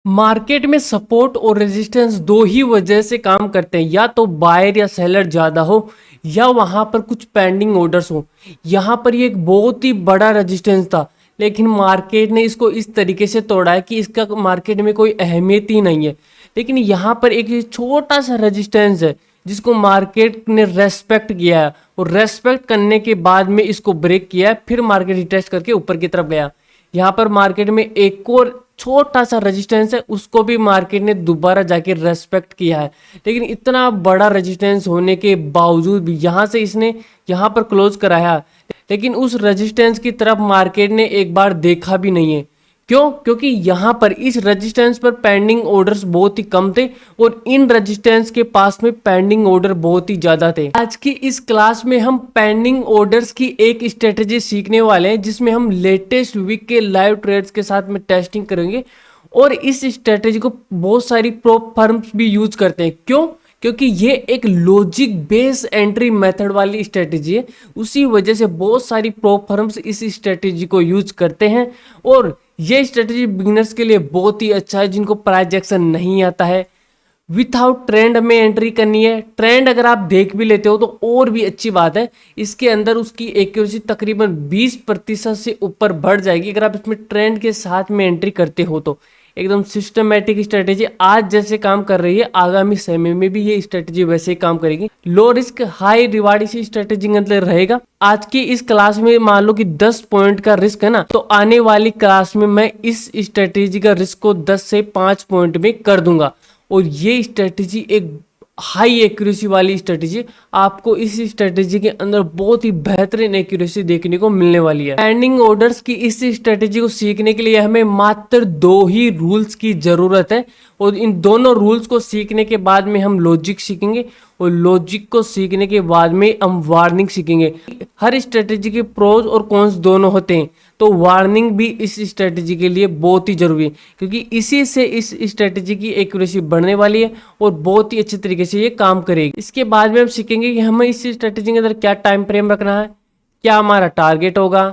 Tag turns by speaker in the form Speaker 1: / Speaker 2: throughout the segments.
Speaker 1: Market में support और resistance दो ही वजह से काम करते हैं, या तो बायर या सेलर ज़्यादा हो या वहाँ पर कुछ पेंडिंग ऑर्डर्स हो। यहाँ पर ये एक बहुत ही बड़ा रेजिस्टेंस था, लेकिन मार्केट ने इसको इस तरीके से तोड़ा है कि इसका मार्केट में कोई अहमियत ही नहीं है। लेकिन यहाँ पर एक छोटा सा रेजिस्टेंस है जिसको मार्केट ने रेस्पेक्ट किया है, और रेस्पेक्ट करने के बाद में इसको ब्रेक किया है, फिर मार्केट रिटेस्ट करके ऊपर की तरफ गया। यहाँ पर मार्केट में एक और छोटा सा रेजिस्टेंस है, उसको भी मार्केट ने दोबारा जाके रेस्पेक्ट किया है। लेकिन इतना बड़ा रेजिस्टेंस होने के बावजूद भी यहाँ से इसने यहाँ पर क्लोज कराया, लेकिन उस रेजिस्टेंस की तरफ मार्केट ने एक बार देखा भी नहीं है। क्यों? क्योंकि यहाँ पर इस रेजिस्टेंस पर पेंडिंग ऑर्डर्स बहुत ही कम थे और इन रेजिस्टेंस के पास में पेंडिंग ऑर्डर बहुत ही ज्यादा थे। आज की इस क्लास में हम पेंडिंग ऑर्डर्स की एक स्ट्रेटेजी सीखने वाले हैं, जिसमें हम लेटेस्ट वीक के लाइव ट्रेड्स के साथ में टेस्टिंग करेंगे। और इस स्ट्रेटेजी को बहुत सारी प्रो फर्म्स भी यूज करते हैं। क्यों? क्योंकि ये एक लॉजिक बेस एंट्री मेथड वाली स्ट्रेटेजी है। उसी वजह से बहुत सारी प्रो फर्म्स इस स्ट्रेटेजी को यूज करते हैं, और ये स्ट्रेटेजी बिगिनर्स के लिए बहुत ही अच्छा है जिनको प्राइस एक्शन नहीं आता है। विथआउट ट्रेंड में एंट्री करनी है। ट्रेंड अगर आप देख भी लेते हो तो और भी अच्छी बात है, इसके अंदर उसकी एक्यूरेसी तकरीबन 20% से ऊपर बढ़ जाएगी अगर आप इसमें ट्रेंड के साथ में एंट्री करते हो। तो एकदम सिस्टमेटिक स्ट्रेटेजी आज जैसे काम कर रही है, आगामी समय में भी ये स्ट्रेटेजी वैसे ही काम करेगी। लो रिस्क हाई रिवार्ड इसी स्ट्रेटेजी के अंदर रहेगा। आज की इस क्लास में मान लो कि 10 पॉइंट का रिस्क है ना, तो आने वाली क्लास में मैं इस स्ट्रेटेजी का रिस्क को 10 से 5 पॉइंट में कर दूंगा। और ये स्ट्रेटेजी एक हाई एक्यूरेसी वाली स्ट्रेटेजी, आपको इस स्ट्रेटेजी के अंदर बहुत ही बेहतरीन एक्यूरेसी देखने को मिलने वाली है। पेंडिंग ऑर्डर्स की इस स्ट्रेटेजी को सीखने के लिए हमें मात्र 2 ही रूल्स की जरूरत है, और इन दोनों रूल्स को सीखने के बाद में हम लॉजिक सीखेंगे, और लॉजिक को सीखने के बाद में हम वार्निंग सीखेंगे। हर स्ट्रेटेजी के प्रोज और कॉन्स दोनों होते हैं, तो वार्निंग भी इस स्ट्रेटेजी के लिए बहुत ही जरूरी है, क्योंकि इसी से इस स्ट्रेटेजी की एक्यूरेसी बढ़ने वाली है और बहुत ही अच्छे तरीके से ये काम करेगी। इसके बाद में हम सीखेंगे कि हमें इस स्ट्रेटेजी के अंदर क्या टाइम फ्रेम रखना है, क्या हमारा टारगेट होगा,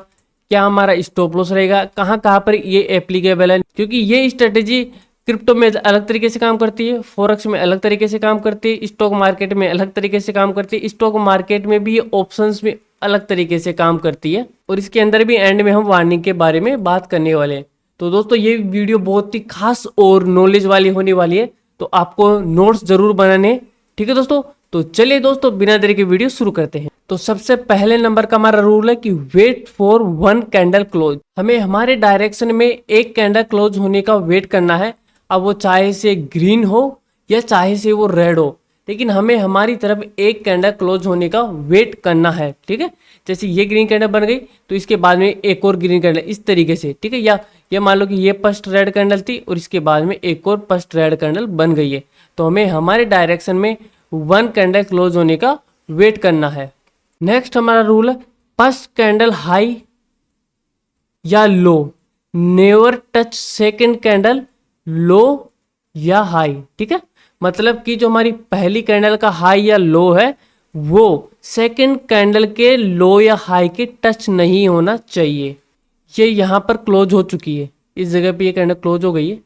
Speaker 1: क्या हमारा स्टॉप लॉस रहेगा, कहाँ कहाँ पर ये एप्लीकेबल है। क्योंकि ये स्ट्रेटेजी क्रिप्टो में अलग तरीके से काम करती है, फॉरेक्स में अलग तरीके से काम करती है, स्टॉक मार्केट में अलग तरीके से काम करती है, स्टॉक मार्केट में भी ये ऑप्शंस में अलग तरीके से काम करती है, और इसके अंदर भी एंड में हम वार्निंग के बारे में बात करने वाले हैं। तो दोस्तों ये वीडियो बहुत ही खास और नॉलेज वाली होने वाली है, तो आपको नोट्स जरूर बनाने हैं। ठीक है दोस्तों, तो चलिए दोस्तों बिना देरी के वीडियो शुरू करते हैं। तो सबसे पहले नंबर का हमारा रूल है कि वेट फॉर 1 कैंडल क्लोज। हमें हमारे डायरेक्शन में एक कैंडल क्लोज होने का वेट करना है। अब वो चाहे से ग्रीन हो या चाहे से वो रेड हो, लेकिन हमें हमारी तरफ एक कैंडल क्लोज होने का वेट करना है। ठीक है, जैसे ये ग्रीन कैंडल बन गई तो इसके बाद में एक और ग्रीन कैंडल इस तरीके से। ठीक है, या ये मान लो कि ये फर्स्ट रेड कैंडल थी और इसके बाद में एक और फर्स्ट रेड कैंडल बन गई है, तो हमें हमारे डायरेक्शन में 1 कैंडल क्लोज होने का वेट करना है। नेक्स्ट हमारा रूल है फर्स्ट कैंडल हाई या लो, नेवर टच सेकेंड कैंडल लो या हाई। ठीक है, मतलब कि जो हमारी पहली कैंडल का हाई या लो है वो सेकंड कैंडल के लो या हाई के टच नहीं होना चाहिए। ये यहाँ पर क्लोज हो चुकी है, इस जगह पे ये कैंडल क्लोज हो गई है।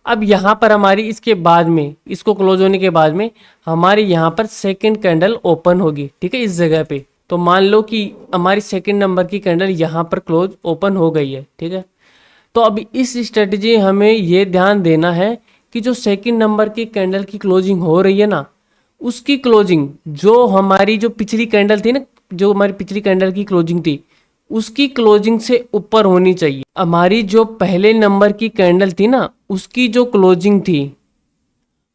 Speaker 1: अब यहाँ पर हमारी इसके बाद में, इसको क्लोज होने के बाद में हमारी यहाँ पर सेकंड कैंडल ओपन होगी। ठीक है, इस जगह पे तो मान लो कि हमारी सेकंड नंबर की कैंडल यहाँ पर क्लोज ओपन हो गई है। ठीक है, तो अब इस स्ट्रेटेजी हमें ये ध्यान देना है कि जो सेकंड नंबर की कैंडल की क्लोजिंग हो रही है ना, उसकी क्लोजिंग जो हमारी जो पिछली कैंडल थी ना, जो हमारी पिछली कैंडल की क्लोजिंग थी उसकी क्लोजिंग से ऊपर होनी चाहिए। हमारी जो पहले नंबर की कैंडल थी ना, उसकी जो क्लोजिंग थी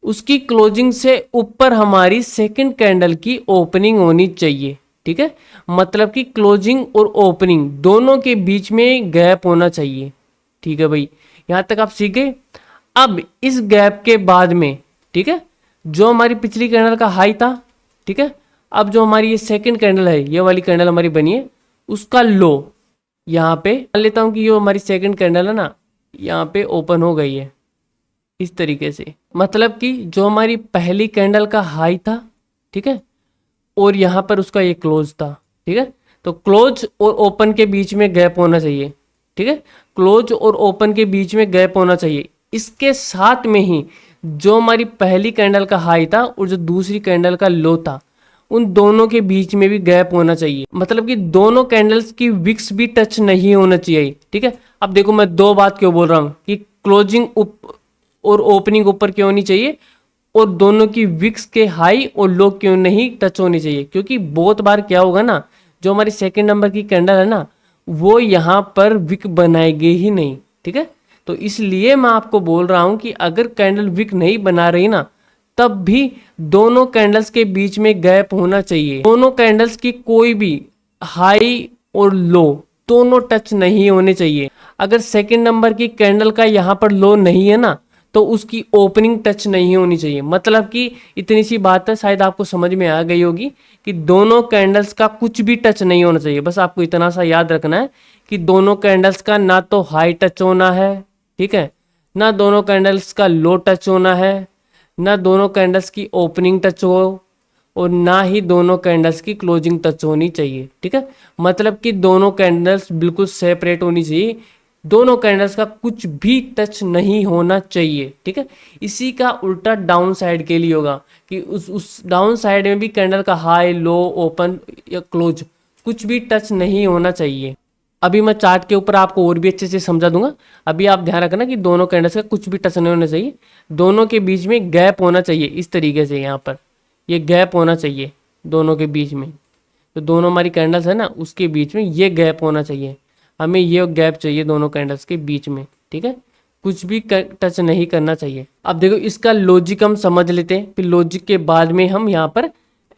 Speaker 1: उसकी क्लोजिंग से ऊपर हमारी सेकंड कैंडल की ओपनिंग होनी चाहिए। ठीक है, मतलब कि क्लोजिंग और ओपनिंग दोनों के बीच में गैप होना चाहिए। ठीक है भाई, यहाँ तक आप सीख गए। अब इस गैप के बाद में, ठीक है, जो हमारी पिछली कैंडल का हाई था, ठीक है, अब जो हमारी ये सेकंड कैंडल है, ये वाली कैंडल हमारी बनी है, उसका लो यहाँ पे मान लेता हूँ कि ये हमारी सेकंड कैंडल है ना, यहाँ पे ओपन हो गई है इस तरीके से। मतलब कि जो हमारी पहली कैंडल का हाई था, ठीक है, और यहाँ पर उसका ये क्लोज था। ठीक है, तो क्लोज और ओपन के बीच में गैप होना चाहिए। ठीक है, क्लोज और ओपन के बीच में गैप होना चाहिए। इसके साथ में ही जो हमारी पहली कैंडल का हाई था और जो दूसरी कैंडल का लो था, उन दोनों के बीच में भी गैप होना चाहिए। मतलब कि दोनों कैंडल्स की विक्स भी टच नहीं होना चाहिए। ठीक है, अब देखो मैं दो बात क्यों बोल रहा हूँ कि क्लोजिंग और ओपनिंग ऊपर क्यों नहीं चाहिए, और दोनों की विक्स के हाई और लो क्यों नहीं टच होनी चाहिए। क्योंकि बहुत बार क्या होगा ना, जो हमारी सेकंड नंबर की कैंडल है ना, वो यहाँ पर विक बनाएगी ही नहीं। ठीक है, तो इसलिए मैं आपको बोल रहा हूं कि अगर कैंडल विक नहीं बना रही ना, तब भी दोनों कैंडल्स के बीच में गैप होना चाहिए। दोनों कैंडल्स की कोई भी हाई और लो दोनों टच नहीं होने चाहिए। अगर सेकंड नंबर की कैंडल का यहाँ पर लो नहीं है ना, तो उसकी ओपनिंग टच नहीं होनी चाहिए। मतलब कि इतनी सी बात है, शायद आपको समझ में आ गई होगी कि दोनों कैंडल्स का कुछ भी टच नहीं होना चाहिए। बस आपको इतना सा याद रखना है कि दोनों कैंडल्स का ना तो हाई टच होना है, ठीक है, ना दोनों कैंडल्स का लो टच होना है, ना दोनों कैंडल्स की ओपनिंग टच हो, और ना ही दोनों कैंडल्स की क्लोजिंग टच होनी चाहिए। ठीक है, मतलब कि दोनों कैंडल्स बिल्कुल सेपरेट होनी चाहिए, दोनों कैंडल्स का कुछ भी टच नहीं होना चाहिए। ठीक है, इसी का उल्टा डाउन साइड के लिए होगा कि उस डाउन साइड में भी कैंडल का हाई लो ओपन या क्लोज कुछ भी टच नहीं होना चाहिए। अभी मैं चार्ट के ऊपर आपको और भी अच्छे से समझा दूंगा। अभी आप ध्यान रखना कि दोनों कैंडल्स का कुछ भी टच नहीं होना चाहिए, दोनों के बीच में गैप होना चाहिए। इस तरीके से यहाँ पर ये गैप होना चाहिए दोनों के बीच में। तो दोनों हमारी कैंडल्स है ना, उसके बीच में ये गैप होना चाहिए। हमें ये गैप चाहिए दोनों कैंडल्स के बीच में। ठीक है, कुछ भी टच नहीं करना चाहिए। अब देखो इसका लॉजिक हम समझ लेते हैं, फिर लॉजिक के बाद में हम यहाँ पर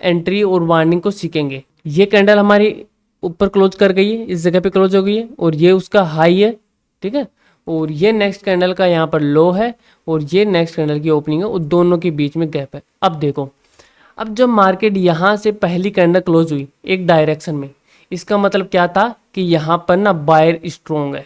Speaker 1: एंट्री और वार्निंग को सीखेंगे। ये कैंडल हमारी ऊपर क्लोज कर गई है, इस जगह पे क्लोज हो गई है, और ये उसका हाई है। ठीक है, और ये नेक्स्ट कैंडल का यहाँ पर लो है, और ये नेक्स्ट कैंडल की ओपनिंग है, और दोनों के बीच में गैप है। अब देखो, अब जब मार्केट यहाँ से पहली कैंडल क्लोज हुई एक डायरेक्शन में, इसका मतलब क्या था कि यहाँ पर ना बायर स्ट्रोंग है,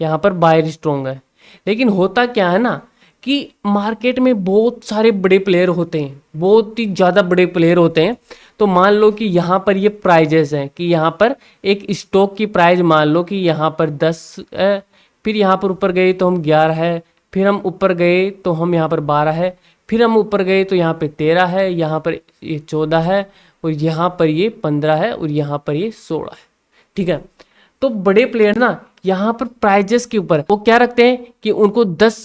Speaker 1: यहाँ पर बायर स्ट्रोंग है। लेकिन होता क्या है ना कि मार्केट में बहुत सारे बड़े प्लेयर होते हैं, बहुत ही ज़्यादा बड़े प्लेयर होते हैं। तो मान लो कि यहाँ पर ये प्राइजेस हैं कि यहाँ पर एक स्टॉक की प्राइस मान लो कि यहाँ पर 10 है, फिर यहाँ पर ऊपर गए तो हम 11 है, फिर हम ऊपर गए तो हम यहाँ पर 12 है, फिर हम ऊपर गए तो यहाँ पे 13 है, यहाँ पर ये 14 है, और यहाँ पर ये 15 है, और यहाँ पर ये 16 है। ठीक है, तो बड़े प्लेयर ना यहाँ पर प्राइजेस के ऊपर वो क्या रखते हैं कि उनको 10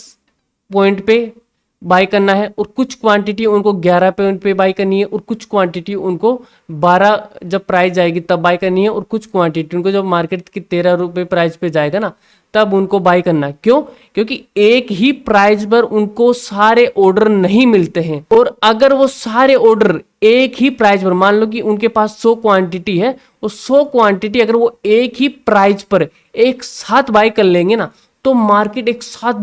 Speaker 1: पॉइंट पे बाय करना है, और कुछ क्वांटिटी उनको 11 पॉइंट पे बाय करनी है, और कुछ क्वांटिटी उनको 12 जब प्राइस जाएगी तब बाय करनी है, और कुछ क्वांटिटी उनको जब मार्केट की 13 रुपये प्राइस पे जाएगा ना तब उनको बाय करना है। क्यों? क्योंकि एक ही प्राइस पर उनको सारे ऑर्डर नहीं मिलते हैं, और अगर वो सारे ऑर्डर एक ही प्राइस पर, मान लो कि उनके पास 100 क्वांटिटी है, वो 100 क्वांटिटी अगर वो एक ही प्राइस पर एक साथ बाय कर लेंगे ना, तो मार्केट एक साथ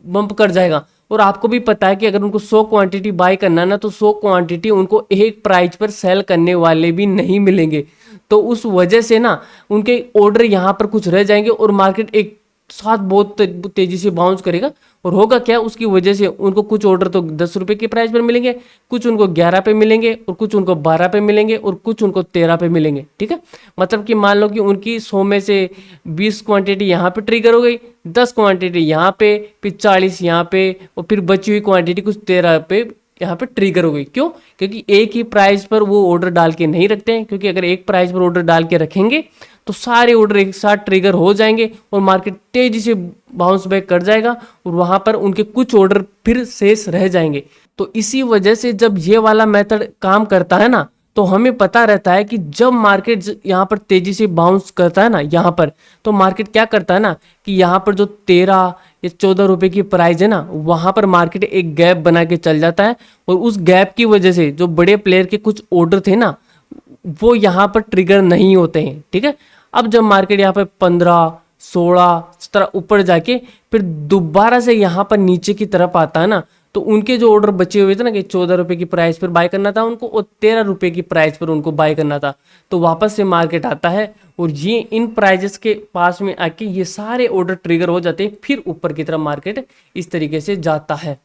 Speaker 1: बम्प कर जाएगा। और आपको भी पता है कि अगर उनको 100 क्वांटिटी बाय करना है ना, तो 100 क्वांटिटी उनको एक प्राइस पर सेल करने वाले भी नहीं मिलेंगे। तो उस वजह से ना उनके ऑर्डर यहाँ पर कुछ रह जाएंगे, और मार्केट एक साथ बहुत तेजी से बाउंस करेगा। और होगा क्या, उसकी वजह से उनको कुछ ऑर्डर तो 10 रुपए की प्राइस पर मिलेंगे, कुछ उनको 11 पे मिलेंगे, और कुछ उनको 12 पे मिलेंगे, और कुछ उनको 13 पे मिलेंगे। ठीक है, मतलब कि मान लो कि उनकी 100 में से 20 क्वांटिटी यहाँ पे ट्रिगर हो गई, 10 क्वांटिटी यहाँ पे, फिर 40 यहाँ पे, और फिर बची हुई क्वांटिटी कुछ 13 पे यहाँ पे ट्रिगर हो गई। क्यों? क्योंकि एक ही प्राइस पर वो ऑर्डर डाल के नहीं रखते हैं, क्योंकि अगर एक प्राइस पर ऑर्डर डाल के रखेंगे तो सारे ऑर्डर एक साथ ट्रिगर हो जाएंगे, और मार्केट तेजी से बाउंस बैक कर जाएगा, और वहां पर उनके कुछ ऑर्डर फिर शेष रह जाएंगे। तो इसी वजह से जब ये वाला मेथड काम करता है ना, तो हमें पता रहता है कि जब मार्केट यहाँ पर तेजी से बाउंस करता है ना यहाँ पर, तो मार्केट क्या करता है ना कि यहाँ पर जो 13 या 14 रुपए की प्राइस है ना, वहां पर मार्केट एक गैप बना के चल जाता है, और उस गैप की वजह से जो बड़े प्लेयर के कुछ ऑर्डर थे ना, वो यहाँ पर ट्रिगर नहीं होते हैं। ठीक है, अब जब मार्केट यहाँ पर 15, 16, 17 ऊपर जाके फिर दोबारा से यहाँ पर नीचे की तरफ आता है ना, तो उनके जो ऑर्डर बचे हुए थे ना कि 14 रुपए की प्राइस पर बाय करना था उनको, और 13 रुपए की प्राइस पर उनको बाय करना था, तो वापस से मार्केट आता है, और ये इन प्राइजेस के पास में आके ये सारे ऑर्डर ट्रिगर हो जाते हैं, फिर ऊपर की तरफ मार्केट इस तरीके से जाता है।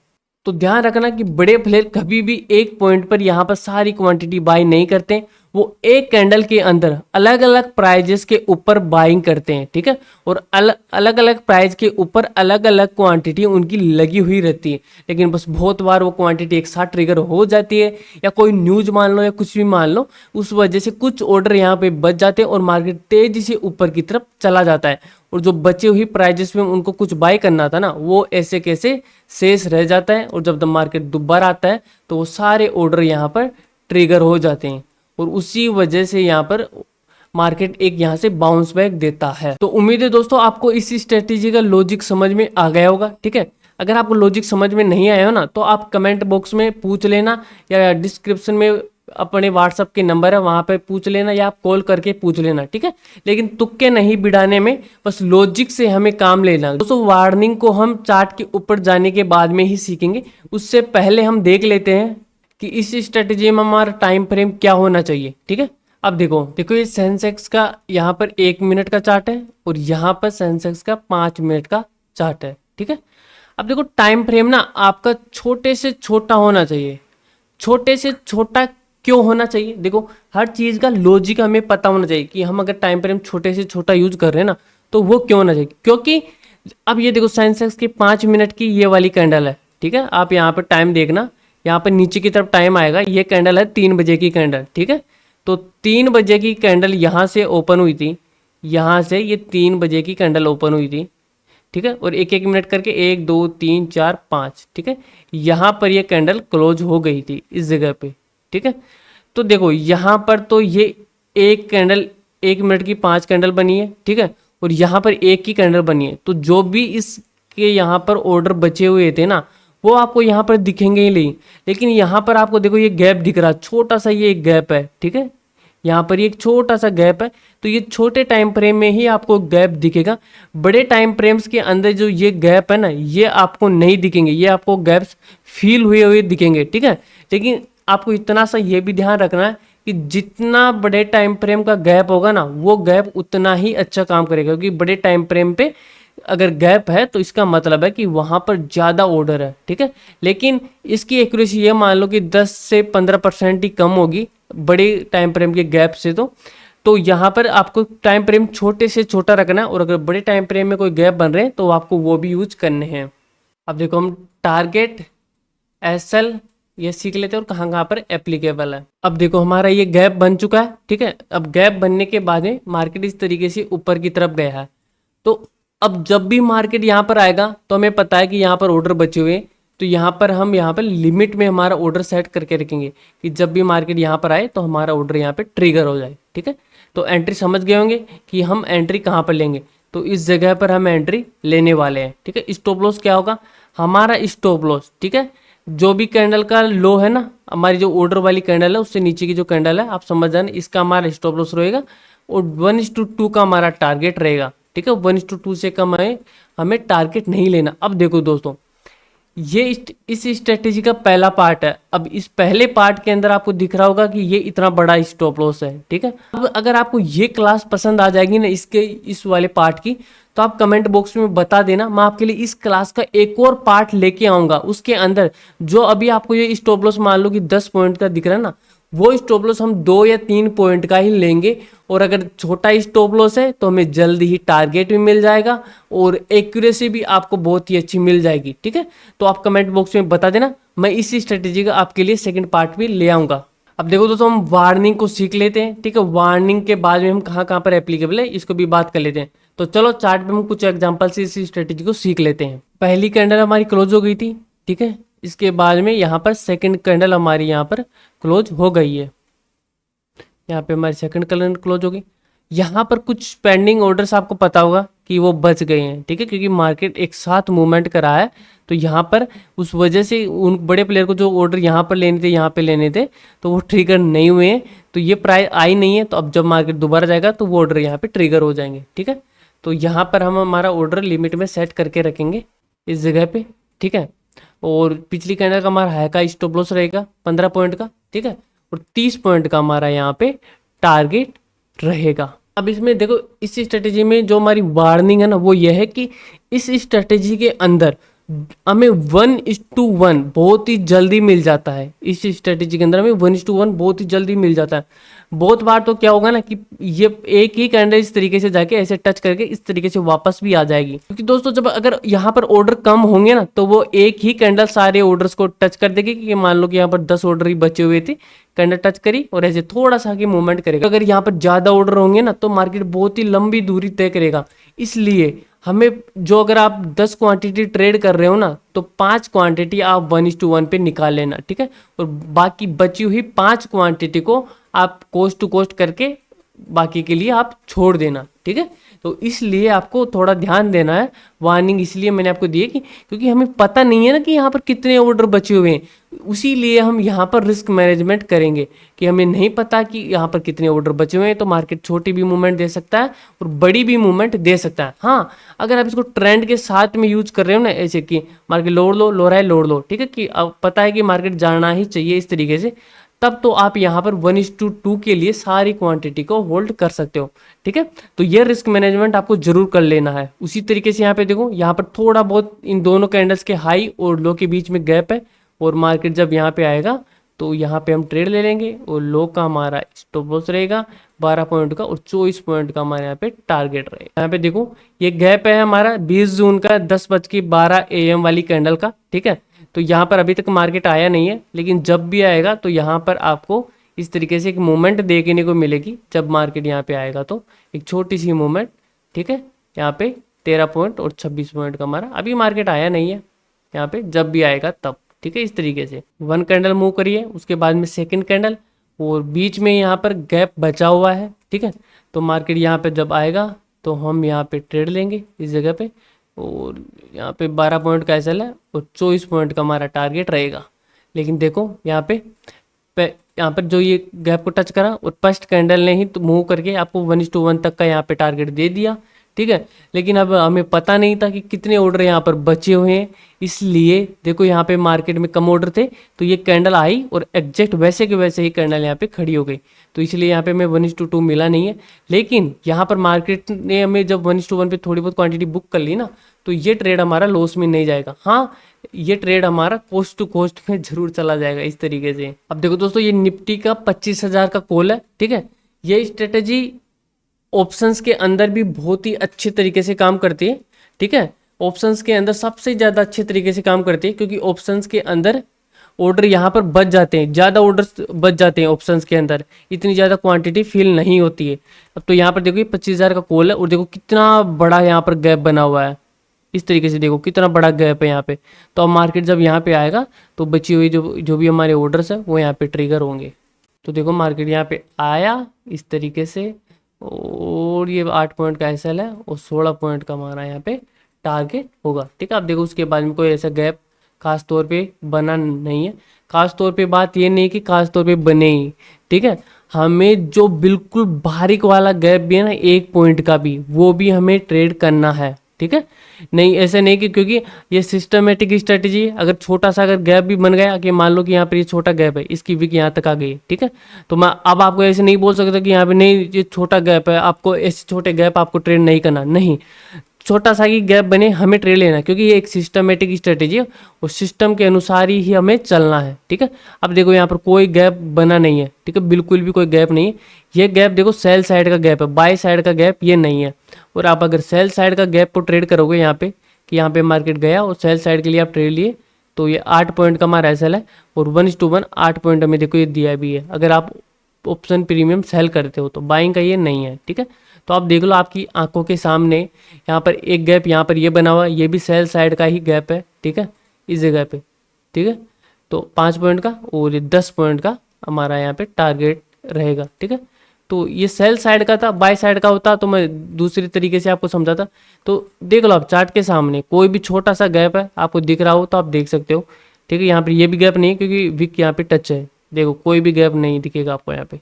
Speaker 1: तो ध्यान रखना कि बड़े प्लेयर कभी भी एक पॉइंट पर यहाँ पर सारी क्वांटिटी बाय नहीं करते, वो एक कैंडल के अंदर अलग अलग प्राइजेस के ऊपर बाइंग करते हैं, ठीक है। और अलग अलग प्राइस के ऊपर अलग अलग क्वांटिटी उनकी लगी हुई रहती है, लेकिन बस बहुत बार वो क्वांटिटी एक साथ ट्रिगर हो जाती है, या कोई न्यूज मान लो या कुछ भी मान लो, उस वजह से कुछ ऑर्डर यहाँ पे बच जाते हैं और मार्केट तेजी से ऊपर की तरफ चला जाता है, और जो बचे हुई प्राइजेस में उनको कुछ बाय करना था ना, वो ऐसे कैसे शेष रह जाता है, और जब द मार्केट दोबारा आता है तो वो सारे ऑर्डर यहाँ पर ट्रिगर हो जाते हैं, और उसी वजह से यहाँ पर मार्केट एक यहाँ से बाउंस बैक देता है। तो उम्मीद है दोस्तों आपको इस स्ट्रेटेजी का लॉजिक समझ में आ गया होगा, ठीक है। अगर आपको लॉजिक समझ में नहीं आया हो ना, तो आप कमेंट बॉक्स में पूछ लेना, या डिस्क्रिप्शन में अपने व्हाट्सअप के नंबर है वहां पे पूछ लेना, या आप कॉल करके पूछ लेना, ठीक है। लेकिन तुक्के नहीं बिड़ाने में, बस लॉजिक से हमें काम लेना। दोस्तों वार्निंग को हम चार्ट के ऊपर जाने के बाद में ही सीखेंगे, उससे पहले हम देख लेते हैं कि इस स्ट्रेटेजी में हमारा टाइम फ्रेम क्या होना चाहिए, ठीक है। अब देखो ये सेंसेक्स का यहाँ पर 1 मिनट का चार्ट है, और यहाँ पर सेंसेक्स का 5 मिनट का चार्ट है, ठीक है। अब देखो टाइम फ्रेम ना आपका छोटे से छोटा होना चाहिए। छोटे से छोटा क्यों होना चाहिए? देखो हर चीज का लॉजिक हमें पता होना चाहिए कि हम अगर टाइम फ्रेम छोटे से छोटा यूज कर रहे हैं ना, तो वो क्यों होना चाहिए। क्योंकि अब ये देखो सेंसेक्स की 5 मिनट की ये वाली कैंडल है, ठीक है। आप यहाँ पर टाइम देखना, यहाँ पर नीचे की तरफ टाइम आएगा, ये कैंडल है 3 बजे की कैंडल, ठीक है। तो 3 बजे की कैंडल यहाँ से ओपन हुई थी, यहाँ से ये 3 बजे की कैंडल ओपन हुई थी, ठीक है। और 1-1 मिनट करके 1 2 3 4 5, ठीक है। यहाँ पर ये कैंडल क्लोज हो गई थी इस जगह पे, ठीक है। तो देखो यहाँ पर तो ये एक कैंडल 1 मिनट की 5 कैंडल बनी है, ठीक है। और यहाँ पर एक की कैंडल बनी है, तो जो भी इसके यहाँ पर ऑर्डर बचे हुए थे ना, वो आपको यहाँ पर दिखेंगे ही नहीं। लेकिन यहाँ पर आपको देखो ये गैप दिख रहा है, छोटा सा ये एक गैप है, ठीक है। यहाँ पर एक छोटा सा गैप है, तो ये छोटे टाइम फ्रेम में ही आपको गैप दिखेगा। बड़े टाइम फ्रेम्स के अंदर जो ये गैप है ना, ये आपको नहीं दिखेंगे, ये आपको गैप्स फील हुए हुए दिखेंगे, ठीक है। लेकिन आपको इतना सा ये भी ध्यान रखना है कि जितना बड़े टाइम फ्रेम का गैप होगा ना, वो गैप उतना ही अच्छा काम करेगा, क्योंकि बड़े टाइम फ्रेम पे अगर गैप है तो इसका मतलब है कि वहां पर ज़्यादा ऑर्डर है, ठीक है। लेकिन इसकी एक्यूरेसी ये मान लो कि 10 से 15% ही कम होगी बड़े टाइम फ्रेम के गैप से। तो यहाँ पर आपको टाइम फ्रेम छोटे से छोटा रखना है, और अगर बड़े टाइम फ्रेम में कोई गैप बन रहे हैं तो आपको वो भी यूज करने हैं। अब देखो हम टारगेट SL ये सीख लेते हैं और कहाँ कहाँ पर एप्लीकेबल है। अब देखो हमारा ये गैप बन चुका है, ठीक है। अब गैप बनने के बाद में मार्केट इस तरीके से ऊपर की तरफ गया है, तो अब जब भी मार्केट यहाँ पर आएगा तो हमें पता है कि यहाँ पर ऑर्डर बचे हुए हैं, तो यहाँ पर हम यहाँ पर लिमिट में हमारा ऑर्डर सेट करके रखेंगे कि जब भी मार्केट यहाँ पर आए तो हमारा ऑर्डर यहाँ पे ट्रिगर हो जाए, ठीक है। तो एंट्री समझ गए होंगे कि हम एंट्री कहाँ पर लेंगे, तो इस जगह पर हम एंट्री लेने वाले हैं, ठीक है। स्टॉप लॉस क्या होगा हमारा, स्टॉप लॉस, ठीक है। जो भी कैंडल का लो है ना, हमारी जो ऑर्डर वाली कैंडल है उससे नीचे की जो कैंडल है, आप समझ जाना, इसका हमारा स्टॉप लॉस रहेगा, और 1:2 का हमारा टारगेट रहेगा, ठीक है। 1:2 से कम है हमें टारगेट नहीं लेना। अब देखो दोस्तों ये इस स्ट्रेटेजी का पहला पार्ट है। अब इस पहले पार्ट के अंदर आपको दिख रहा होगा कि ये इतना बड़ा स्टॉप लॉस है, ठीक है। अब अगर आपको ये क्लास पसंद आ जाएगी ना इसके इस वाले पार्ट की, तो आप कमेंट बॉक्स में बता देना, मैं आपके लिए इस क्लास का एक और पार्ट लेके आऊंगा। उसके अंदर जो अभी आपको ये स्टॉप लॉस मान लो कि 10 पॉइंट का दिख रहा है ना, वो स्टॉप लॉस हम 2 या 3 पॉइंट का ही लेंगे, और अगर छोटा स्टॉप लॉस है तो हमें जल्दी ही टारगेट भी मिल जाएगा, और एक्यूरेसी भी आपको बहुत ही अच्छी मिल जाएगी, ठीक है। तो आप कमेंट बॉक्स में बता देना, मैं इसी स्ट्रेटेजी का आपके लिए सेकंड पार्ट भी ले आऊंगा। अब देखो दोस्तों हम वार्निंग को सीख लेते हैं, ठीक है। वार्निंग के बाद में हम कहाँ कहाँ पर एप्लीकेबल है इसको भी बात कर लेते हैं। तो चलो चार्ट पे हम कुछ एग्जांपल से इसी स्ट्रेटेजी को सीख लेते हैं। पहली कैंडल हमारी क्लोज हो गई थी, ठीक है। इसके बाद में यहाँ पर सेकंड कैंडल हमारी यहाँ पर क्लोज हो गई है, यहाँ पे हमारी सेकंड कैंडल क्लोज हो गई। यहाँ पर कुछ पेंडिंग ऑर्डर्स आपको पता होगा कि वो बच गए हैं, ठीक है, क्योंकि मार्केट एक साथ मूवमेंट करा है, तो यहाँ पर उस वजह से उन बड़े प्लेयर को जो ऑर्डर यहाँ पर लेने थे यहाँ पे लेने थे, तो वो ट्रिगर नहीं हुए हैं, तो ये प्राइस आई नहीं है। तो अब जब मार्केट दोबारा जाएगा तो वो ऑर्डर यहाँ पे ट्रिगर हो जाएंगे, ठीक है। तो यहाँ पर हम हमारा ऑर्डर लिमिट में सेट करके रखेंगे इस जगह पे, ठीक है। और पिछली कैंडल का हमारा हाई का स्टॉप लॉस रहेगा 15 पॉइंट का, ठीक है। और 30 पॉइंट का हमारा यहाँ पे टारगेट रहेगा। अब इसमें देखो इस स्ट्रेटेजी में जो हमारी वार्निंग है ना, वो ये है कि इस स्ट्रेटेजी के अंदर हमें 1:1 बहुत ही जल्दी मिल जाता है। इस स्ट्रेटेजी के अंदर हमें 1:1 बहुत ही जल्दी मिल जाता है। बहुत बार तो क्या होगा ना कि ये एक ही कैंडल इस तरीके से जाके ऐसे टच करके इस तरीके से वापस भी आ जाएगी, क्योंकि दोस्तों जब अगर यहाँ पर ऑर्डर कम होंगे ना तो वो एक ही कैंडल सारे ऑर्डर्स को टच कर देगी, कि मान लो कि यहाँ पर 10 ऑर्डर ही बचे हुए थे, कैंडल टच करी और ऐसे थोड़ा सा आगे मूवमेंट करेगा। अगर यहाँ पर ज्यादा ऑर्डर होंगे ना तो मार्केट बहुत ही लंबी दूरी तय करेगा। इसलिए हमें जो, अगर आप 10 क्वांटिटी ट्रेड कर रहे हो ना तो 5 क्वांटिटी आप 1:1 पे निकाल लेना, ठीक है। और बाकी बची हुई 5 क्वांटिटी को आप कोस्ट टू कोस्ट करके बाकी के लिए आप छोड़ देना, ठीक है। तो इसलिए आपको थोड़ा ध्यान देना है। वार्निंग इसलिए मैंने आपको दी है कि क्योंकि हमें पता नहीं है ना कि यहाँ पर कितने ऑर्डर बचे हुए हैं, उसी लिए हम यहाँ पर रिस्क मैनेजमेंट करेंगे कि हमें नहीं पता कि यहाँ पर कितने ऑर्डर बचे हुए हैं, तो मार्केट छोटी भी मूवमेंट दे सकता है और बड़ी भी मूवमेंट दे सकता है। हाँ, अगर आप इसको ट्रेंड के साथ में यूज कर रहे हो ना, ऐसे कि मार्केट लोड लो, लो रहा है लोड लो, ठीक है, कि अब पता है कि मार्केट जाना ही चाहिए इस तरीके से, तब तो आप यहाँ पर 1:2 के लिए सारी क्वांटिटी को होल्ड कर सकते हो, ठीक है। तो ये रिस्क मैनेजमेंट आपको जरूर कर लेना है। उसी तरीके से यहाँ पे देखो, यहाँ पर थोड़ा बहुत इन दोनों कैंडल्स के हाई और लो के बीच में गैप है, और मार्केट जब यहाँ पे आएगा तो यहाँ पे हम ट्रेड ले लेंगे, और लो का हमारा स्टॉप लॉस रहेगा 12 पॉइंट का, और 24 पॉइंट का हमारे यहाँ पे टारगेट रहेगा। यहाँ पे देखो ये गैप है हमारा 20 जून का 10:12 AM वाली कैंडल का, ठीक है। तो यहाँ पर अभी तक मार्केट आया नहीं है, लेकिन जब भी आएगा तो यहाँ पर आपको इस तरीके से एक मूवमेंट देखने को मिलेगी। जब मार्केट यहाँ पे आएगा तो एक छोटी सी मूवमेंट, ठीक है। यहाँ पे 13 पॉइंट और 26 पॉइंट का हमारा, अभी मार्केट आया नहीं है यहाँ पे, जब भी आएगा तब, ठीक है। इस तरीके से 1 कैंडल मूव करिए, उसके बाद में 2nd कैंडल, और बीच में यहाँ पर गैप बचा हुआ है, ठीक है। तो मार्केट यहाँ पे जब आएगा तो हम यहाँ पे ट्रेड लेंगे इस जगह पे, और यहाँ पे 12 पॉइंट का एसएल है और 24 पॉइंट का हमारा टारगेट रहेगा। लेकिन देखो यहाँ पे यहाँ पर जो ये गैप को टच करा और फर्स्ट कैंडल ने ही तो मूव करके आपको 1:1 तक का यहाँ पे टारगेट दे दिया, ठीक है। लेकिन अब हमें पता नहीं था कि कितने ऑर्डर यहाँ पर बचे हुए हैं, इसलिए देखो यहाँ पे मार्केट में कम ऑर्डर थे तो ये कैंडल आई और एग्जैक्ट वैसे के वैसे ही कैंडल यहाँ पे खड़ी हो गई, तो इसलिए यहाँ पे हमें 1:2 मिला नहीं है। लेकिन यहाँ पर मार्केट ने हमें जब 1:1 पे थोड़ी बहुत क्वांटिटी बुक कर ली ना, तो ये ट्रेड हमारा लॉस में नहीं जाएगा। हाँ, ये ट्रेड हमारा कोस्ट टू कोस्ट में जरूर चला जाएगा इस तरीके से। अब देखो दोस्तों, ये निफ्टी का 25,000 का कॉल है, ठीक है। ये स्ट्रेटेजी ऑप्शंस के अंदर भी बहुत ही अच्छे तरीके से काम करती है, ठीक है। ऑप्शंस के अंदर सबसे ज़्यादा अच्छे तरीके से काम करती है, क्योंकि ऑप्शंस के अंदर ऑर्डर यहाँ पर बच जाते हैं, ज़्यादा ऑर्डर्स बच जाते हैं ऑप्शंस के अंदर, इतनी ज़्यादा क्वांटिटी फिल नहीं होती है। अब तो यहाँ पर देखो ये 25,000 का कॉल है, और देखो कितना बड़ा यहाँ पर गैप बना हुआ है, इस तरीके से देखो कितना बड़ा गैप है यहाँ पे। तो अब मार्केट जब यहाँ पे आएगा तो बची हुई जो भी हमारे ऑर्डर्स है वो यहाँ पे ट्रिगर होंगे। तो देखो मार्केट यहाँ पे आया इस तरीके से, और ये 8 पॉइंट का एसएल है और 16 पॉइंट का हमारा यहाँ पे टारगेट होगा, ठीक है। आप देखो उसके बाद में कोई ऐसा गैप खास तौर पे बना नहीं है। खास तौर पे बात ये नहीं कि खास तौर पे बने ही, ठीक है। हमें जो बिल्कुल बारीक वाला गैप भी है ना 1 पॉइंट का भी, वो भी हमें ट्रेड करना है, ठीक है। नहीं ऐसे नहीं कि क्योंकि ये सिस्टमेटिक स्ट्रेटेजी है, अगर छोटा सा अगर गैप भी बन गया कि मान लो कि यहाँ पर ये छोटा गैप है, इसकी विक यहाँ तक आ गई है, ठीक है। तो मैं अब आपको ऐसे नहीं बोल सकता कि यहाँ पे नहीं ये छोटा गैप है, आपको ऐसे छोटे गैप आपको ट्रेड नहीं करना, नहीं। छोटा सा ही गैप बने हमें ट्रेड लेना है, क्योंकि ये एक सिस्टमेटिक स्ट्रेटेजी है और सिस्टम के अनुसार ही हमें चलना है, ठीक है। अब देखो यहाँ पर कोई गैप बना नहीं है, ठीक है, बिल्कुल भी कोई गैप नहीं है। ये गैप देखो सेल साइड का गैप है, बाय साइड का गैप ये नहीं है। और आप अगर सेल साइड का गैप को ट्रेड करोगे यहाँ पे कि यहाँ पे मार्केट गया और सेल साइड के लिए आप ट्रेड लिए, तो ये 8 पॉइंट का हमारा एसएल है और 1:1 8 पॉइंट हमें देखो ये दिया भी है। अगर आप ऑप्शन प्रीमियम सेल करते हो तो बाइंग का ये नहीं है, ठीक है। तो आप देख लो आपकी आंखों के सामने यहाँ पर एक गैप यहाँ पर ये बना हुआ है, ये भी सेल साइड का ही गैप है, ठीक है, इस जगह पे, ठीक है। तो 5 पॉइंट का और ये 10 पॉइंट का हमारा यहाँ पे टारगेट रहेगा, ठीक है। तो ये सेल साइड का था, बाय साइड का होता तो मैं दूसरी तरीके से आपको समझाता। तो देख लो आप चार्ट के सामने कोई भी छोटा सा गैप है आपको दिख रहा हो तो आप देख सकते हो, ठीक है। यहाँ पर ये भी गैप नहीं है क्योंकि विक यहाँ पे टच है, देखो कोई भी गैप नहीं दिखेगा आपको यहाँ पे,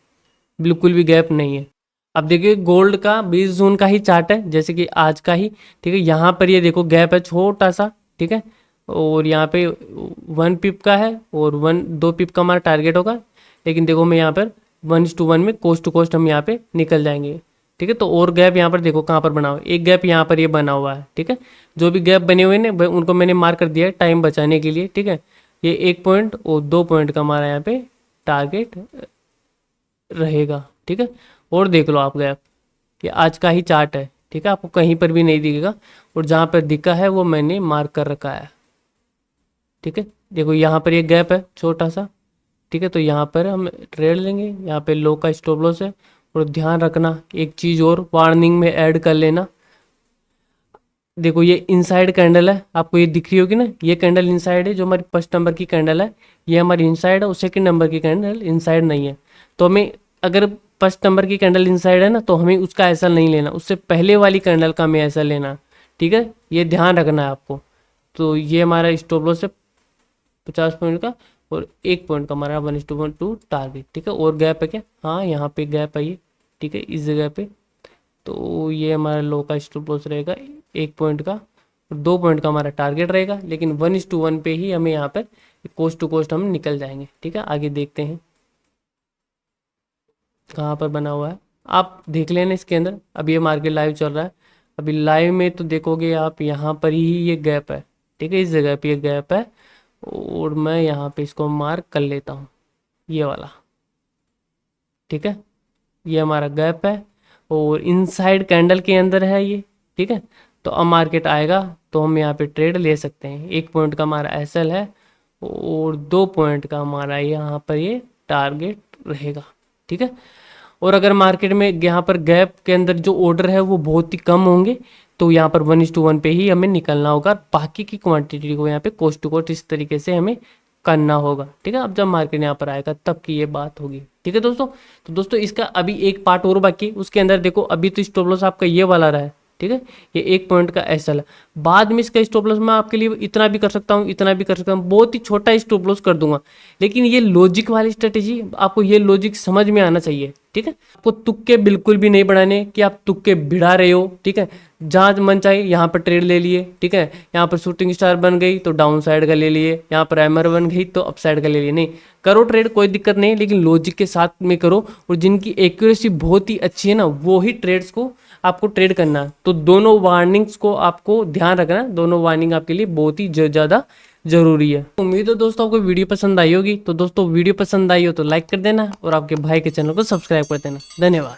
Speaker 1: बिल्कुल भी गैप नहीं है। अब देखिए गोल्ड का 20 जून का ही चार्ट है जैसे कि आज का ही, ठीक है। यहाँ पर ये देखो गैप है छोटा सा, ठीक है, और यहाँ पे 1 पिप का है और 2 पिप का हमारा टारगेट होगा। लेकिन देखो मैं यहाँ पर 1:1 में कोस्ट टू कोस्ट हम यहाँ पे निकल जाएंगे, ठीक है। तो और गैप यहाँ पर देखो कहाँ पर बना हुआ है, एक गैप यहाँ पर ये बना हुआ है, ठीक है। जो भी गैप बने हुए हैं उनको मैंने मार्क कर दिया है टाइम बचाने के लिए, ठीक है। ये 1 पॉइंट और 2 पॉइंट का हमारा यहाँ पे टारगेट रहेगा, ठीक है। और देख लो आप गैप, ये आज का ही चार्ट है, ठीक है, आपको कहीं पर भी नहीं दिखेगा, और जहाँ पर दिखा है वो मैंने मार्क कर रखा है, ठीक है। देखो यहाँ पर ये गैप है छोटा सा, ठीक है, तो यहाँ पर हम ट्रेड लेंगे, यहाँ पे लो का स्टॉप लॉस है। और ध्यान रखना एक चीज़ और वार्निंग में ऐड कर लेना, देखो ये इनसाइड कैंडल है, आपको ये दिख रही होगी ना, ये कैंडल इनसाइड है, जो हमारी फर्स्ट नंबर की कैंडल है ये हमारी इनसाइड है, और सेकंड नंबर की कैंडल इनसाइड नहीं है। तो हमें अगर फर्स्ट नंबर की कैंडल इनसाइड है ना, तो हमें उसका ऐसा नहीं लेना, उससे पहले वाली कैंडल का हमें ऐसा लेना, ठीक है, ये ध्यान रखना है आपको। तो ये हमारा स्टॉप लॉस है 50 पॉइंट का, और 1 पॉइंट का हमारा 1:2 टारगेट, ठीक है। और गैप है क्या, हाँ यहाँ पे गैप है ये, ठीक है, इस जगह पे। तो ये हमारा लो का स्टॉप लॉस रहेगा 1 पॉइंट का, और 2 पॉइंट का हमारा टारगेट रहेगा, लेकिन 1:1 पे ही हमें यहाँ पर कोस्ट टू कोस्ट हम निकल जाएंगे, ठीक है। आगे देखते हैं कहाँ पर बना हुआ है, आप देख लेना इसके अंदर। अभी ये मार्केट लाइव चल रहा है, अभी लाइव में तो देखोगे आप यहाँ पर ही ये गैप है, ठीक है, इस जगह पे ये गैप है, और मैं यहाँ पे इसको मार्क कर लेता हूँ, ये वाला, ठीक है, ये हमारा गैप है, और इनसाइड कैंडल के अंदर है ये, ठीक है। तो अब मार्केट आएगा तो हम यहाँ पे ट्रेड ले सकते हैं। 1 पॉइंट का हमारा एसएल है, और 2 पॉइंट का हमारा यहाँ पर ये टारगेट रहेगा, ठीक है। और अगर मार्केट में यहाँ पर गैप के अंदर जो ऑर्डर है वो बहुत ही कम होंगे, तो यहाँ पर 1:1 पे ही हमें निकलना होगा, बाकी की क्वांटिटी को यहाँ पे कोस्ट टू कोस्ट इस तरीके से हमें करना होगा, ठीक है। अब जब मार्केट यहाँ पर आएगा तब की ये बात होगी, ठीक है दोस्तों। तो दोस्तों इसका अभी एक पार्ट और बाकी, उसके अंदर देखो अभी तो स्टॉप लॉस आपका ये वाला रहा है, ठीक है, ये 1 पॉइंट का एसएल है। बाद में इसका स्टॉप लॉस मैं आपके लिए इतना भी कर सकता हूँ, इतना भी कर सकता हूँ, बहुत ही छोटा स्टॉप लॉस कर दूंगा, लेकिन ये लॉजिक वाली स्ट्रेटेजी, आपको ये लॉजिक समझ में आना चाहिए, ठीक है। आपको तुक्के बिल्कुल भी नहीं बढ़ाने कि आप तुक्के भिड़ा रहे हो, ठीक है। जहाँ मन चाहे यहाँ पर ट्रेड ले लिए, ठीक है, यहाँ पर शूटिंग स्टार बन गई तो डाउन साइड का ले लिए, यहाँ पर एमर बन गई तो अप साइड का ले लिए, नहीं करो ट्रेड, कोई दिक्कत नहीं, लेकिन लॉजिक के साथ में करो, और जिनकी एक्यूरेसी बहुत ही अच्छी है ना, वो ही ट्रेड्स को आपको ट्रेड करना है। तो दोनों वार्निंग्स को आपको ध्यान रखना, दोनों वार्निंग आपके लिए बहुत ही ज़्यादा जरूरी है। उम्मीद है दोस्तों आपको वीडियो पसंद आई होगी, तो दोस्तों वीडियो पसंद आई हो तो लाइक कर देना, और आपके भाई के चैनल को सब्सक्राइब कर देना। धन्यवाद।